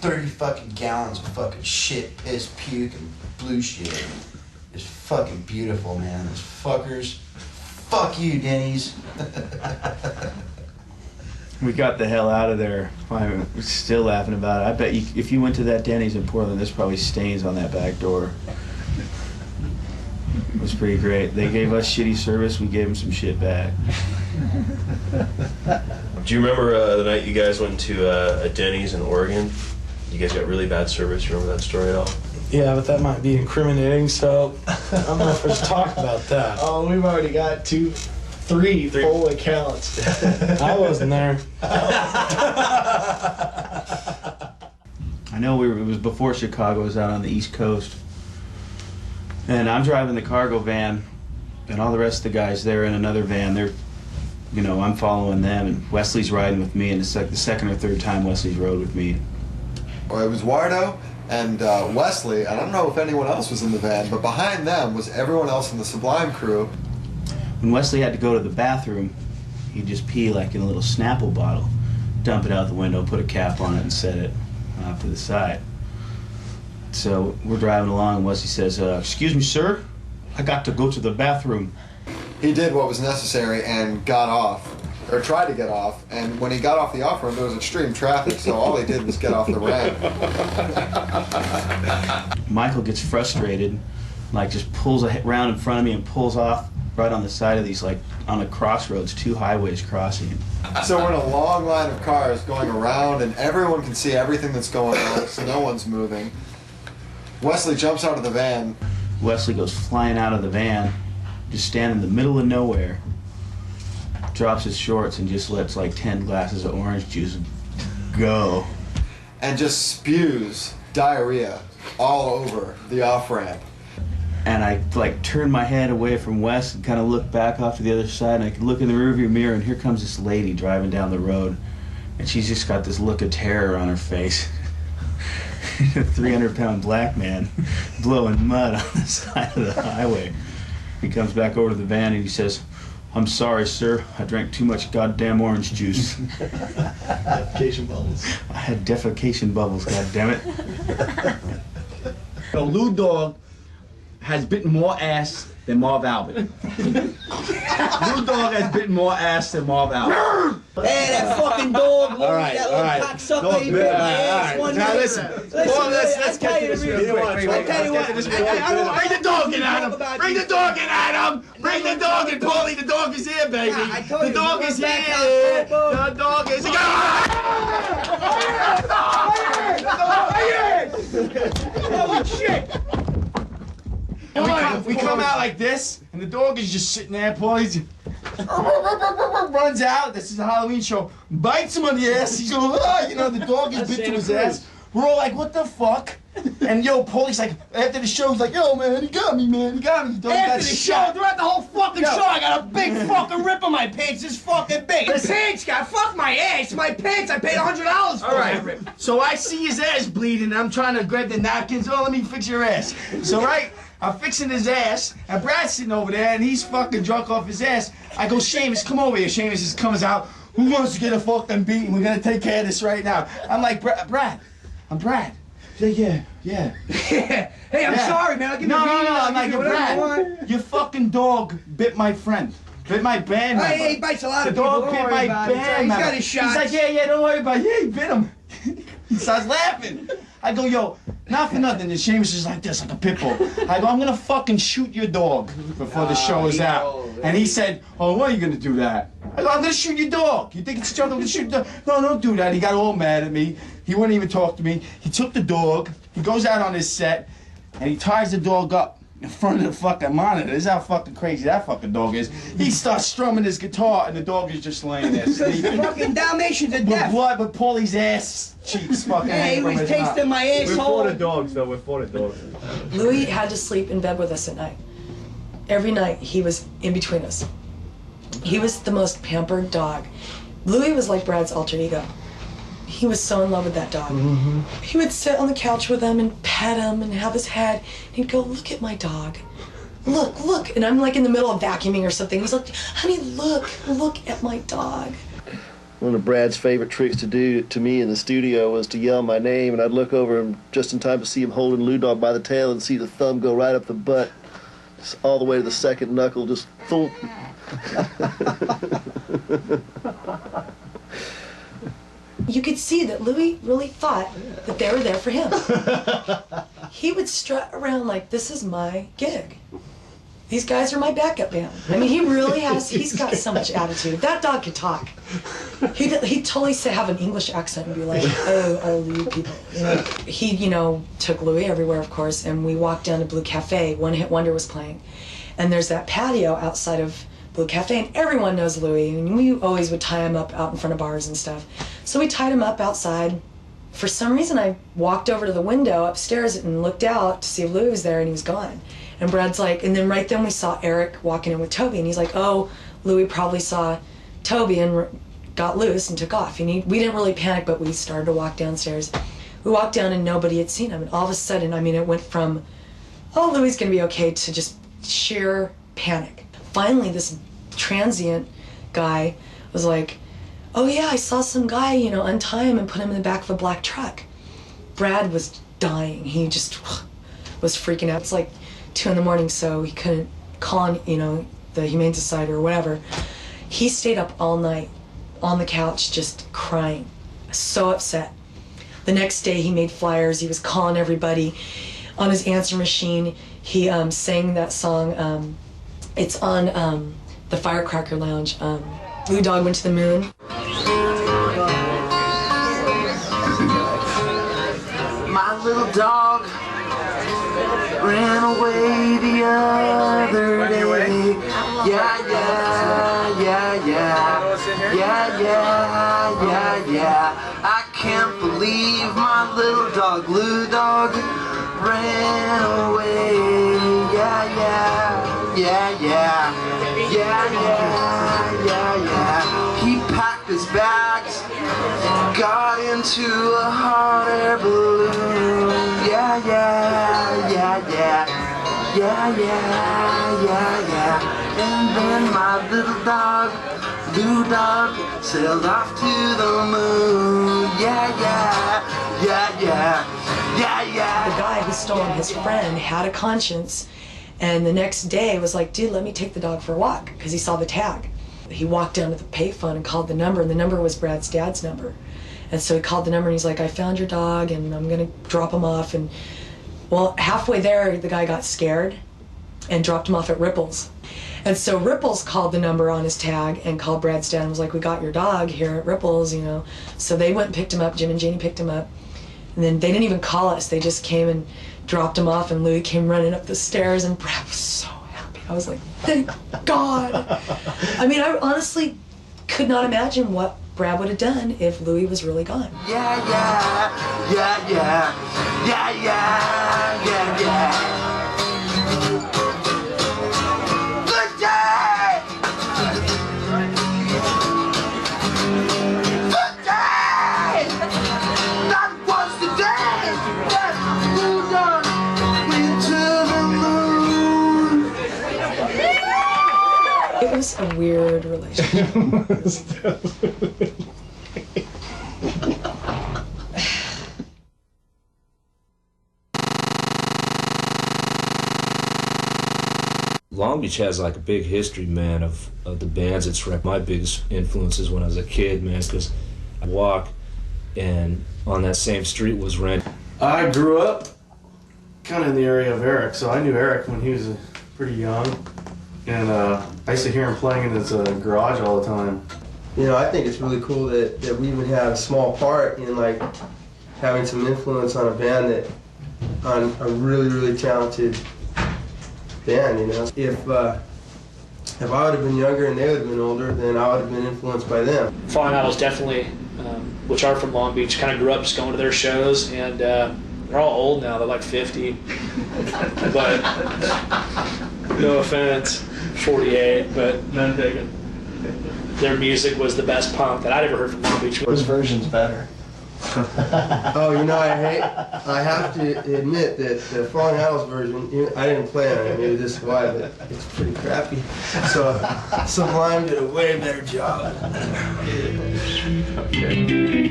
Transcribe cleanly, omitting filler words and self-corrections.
30 fucking gallons of fucking shit, piss, puke, and blue shit. It's fucking beautiful, man. Those fuckers. Fuck you, Denny's. We got the hell out of there. I'm still laughing about it. I bet you, if you went to that Denny's in Portland, there's probably stains on that back door. It was pretty great. They gave us shitty service, we gave them some shit back. Do you remember the night you guys went to a Denny's in Oregon? You guys got really bad service. You remember that story at all? Yeah, but that might be incriminating, so I don't know if I should talk about that. Oh, we've already got three full accounts. I wasn't there. I know it was before Chicago, was out on the East Coast. And I'm driving the cargo van, and all the rest of the guys, they're in another van. They're, you know, I'm following them, and Wesley's riding with me, and it's like the second or third time Wesley's rode with me. Well, it was Wardo and Wesley. I don't know if anyone else was in the van, but behind them was everyone else in the Sublime crew. When Wesley had to go to the bathroom, he'd just pee like in a little Snapple bottle, dump it out the window, put a cap on it, and set it off to the side. So we're driving along, and Wesley says, "Excuse me, sir, I got to go to the bathroom." He did what was necessary and got off, or tried to get off, and when he got off the off-ramp, there was extreme traffic, so all he did was get off the ramp. Michael gets frustrated, like just pulls around in front of me and pulls off right on the side of these, like on a crossroads, two highways crossing. So we're in a long line of cars going around, and everyone can see everything that's going on, so no one's moving. Wesley jumps out of the van. Wesley goes flying out of the van, just standing in the middle of nowhere, drops his shorts and just lets like 10 glasses of orange juice go. And just spews diarrhea all over the off-ramp. And I like turned my head away from Wes and kind of looked back off to the other side, and I could look in the rearview mirror, and here comes this lady driving down the road, and she's just got this look of terror on her face. A 300-pound black man blowing mud on the side of the highway. He comes back over to the van and he says, "I'm sorry, sir. I drank too much goddamn orange juice." Defecation bubbles. I had defecation bubbles, goddammit. So Lou Dog has bitten more ass than Marv Albert. Lou Dog has bitten more ass than Marv Albert. Hey, that fucking dog, Louie, that little cocksucker, he bit my ass one Now day. listen, let's get to this real quick. I'll tell you what, Bring the dog in, Adam. Bring the dog in, Adam. Bring the dog in, Paulie. The dog is here, baby. The dog is here. The dog is here. Holy shit! And we come out like this, and the dog is just sitting there. Paulie's runs out. This is a Halloween show. Bites him on the ass. He's going, ah, you know, the dog is bit to his ass. We're all like, what the fuck? And yo, Paulie's like, after the show, he's like, yo, man, he got me, man. He got me. The dog After got the shot. show, throughout the whole fucking show, I got a big fucking rip on my pants. This fucking big. The pants got fuck my ass. My pants, I paid $100 for. All right, so I see his ass bleeding, and I'm trying to grab the napkins. Oh, let me fix your ass. So, right, I'm fixing his ass, and Brad's sitting over there, and he's fucking drunk off his ass. I go, Seamus, come over here. Seamus just comes out. Who wants to get a fucking beating? We're gonna take care of this right now. I'm like, Brad. I'm Brad. He's like, yeah. Hey, I'm sorry, man. I'll give you a beating. No, I'm like, Brad, your fucking dog bit my friend. Bit my band member. Hey, he bites a lot of the people. dog Don't bit worry my about it. band He's member. got his shots. He's like, yeah, don't worry about it. Yeah, he bit him. He starts laughing. I go, yo, not for nothing. And Seamus is like this, like a pit bull. I go, I'm gonna fucking shoot your dog before the show is out. And he said, oh, why are you gonna do that? I go, I'm gonna shoot your dog. You think it's a joke? I'm gonna shoot your dog. No, don't do that. He got all mad at me. He wouldn't even talk to me. He took the dog. He goes out on his set, and he ties the dog up in front of the fucking monitor. This is how fucking crazy that fucking dog is. He starts strumming his guitar, and the dog is just laying there sleeping. Fucking Dalmatians are deaf. With blood, with Paulie's ass cheeks fucking Hey, he was tasting my asshole. We're for the dogs, though. We're for the dogs. Louie had to sleep in bed with us at night. Every night, he was in between us. He was the most pampered dog. Louie was like Brad's alter ego. He was so in love with that dog. Mm-hmm. He would sit on the couch with him and pet him and have his head. And he'd go, look at my dog. Look. And I'm like in the middle of vacuuming or something. He's like, honey, look at my dog. one of Brad's favorite tricks to do to me in the studio was to yell my name, and I'd look over him just in time to see him holding Lou Dog by the tail and see the thumb go right up the butt, just all the way to the second knuckle, just thump. You could see that Louie really thought that they were there for him. He would strut around like, this is my gig. These guys are my backup band. I mean, he really has, he's got so much attitude. That dog could talk. He'd totally have an English accent and be like, oh, you people. You know? He, you know, took Louie everywhere, of course, and we walked down to Blue Cafe. One Hit Wonder was playing. And there's that patio outside of Blue Cafe, and everyone knows Louie, and we always would tie him up out in front of bars and stuff. So we tied him up outside. For some reason, I walked over to the window upstairs and looked out to see if Louie was there, and he was gone. And Brad's like, and then right then we saw Eric walking in with Toby, and he's like, oh, Louie probably saw Toby and got loose and took off. And we didn't really panic, but we started to walk downstairs. We walked down and nobody had seen him, and all of a sudden, I mean, it went from, oh, Louie's gonna be okay, to just sheer panic. Finally, this transient guy was like, oh yeah, I saw some guy, you know, untie him and put him in the back of a black truck. Brad was dying. He just was freaking out. It's like 2 a.m, so he couldn't call, you know, the Humane Society or whatever. He stayed up all night on the couch just crying, so upset. The next day he made flyers. He was calling everybody on his answer machine. He sang that song. It's on the Firecracker Lounge. Lou Dog Went to the Moon. My little dog ran away the other day. Yeah, yeah, yeah, yeah. Yeah, yeah, yeah, yeah. I can't believe my little dog, Lou Dog, ran away. Yeah, yeah, yeah, yeah. Yeah, yeah, yeah, yeah. He packed his bags, got into a hot air balloon. Yeah, yeah, yeah, yeah. Yeah, yeah, yeah, yeah. And then my little dog, Lou Dog, sailed off to the moon. Yeah, yeah, yeah, yeah. Yeah, yeah. The guy who stole his friend had a conscience, and the next day was like, dude, let me take the dog for a walk, because he saw the tag. He walked down to the payphone and called the number, and the number was Brad's dad's number. And so he called the number and he's like, I found your dog and I'm gonna drop him off. And well, halfway there, the guy got scared and dropped him off at Ripples. And so Ripples called the number on his tag and called Brad's dad and was like, we got your dog here at Ripples, you know. So they went and picked him up, Jim and Janie picked him up. And then they didn't even call us, they just came and dropped him off, and Louie came running up the stairs, and Brad was so happy. I was like, thank God. I mean, I honestly could not imagine what Brad would have done if Louie was really gone. Yeah, yeah, yeah, yeah, yeah, yeah, yeah, yeah. Good day! Good day! That was the day that Lou Dog went to the moon. It was a weird relationship. Long Beach has like a big history, man, of the bands it's rep. My biggest influences when I was a kid, man, because I walk and on that same street was Rent. I grew up kind of in the area of Eric, so I knew Eric when he was pretty young. And I used to hear him playing in his garage all the time. You know, I think it's really cool that we would have a small part in like having some influence on a band on a really, really talented band, you know. If I would have been younger and they would have been older, then I would have been influenced by them. Falling Out was definitely, which are from Long Beach, kind of grew up just going to their shows, and they're all old now, they're like 50. But, no offense, 48, but none taken. Their music was the best punk that I'd ever heard from Long Beach. His version's better. Oh, I have to admit that the Falling Idols version, I didn't play on it, maybe this is why, but it's pretty crappy. So Sublime did a way better job. Okay.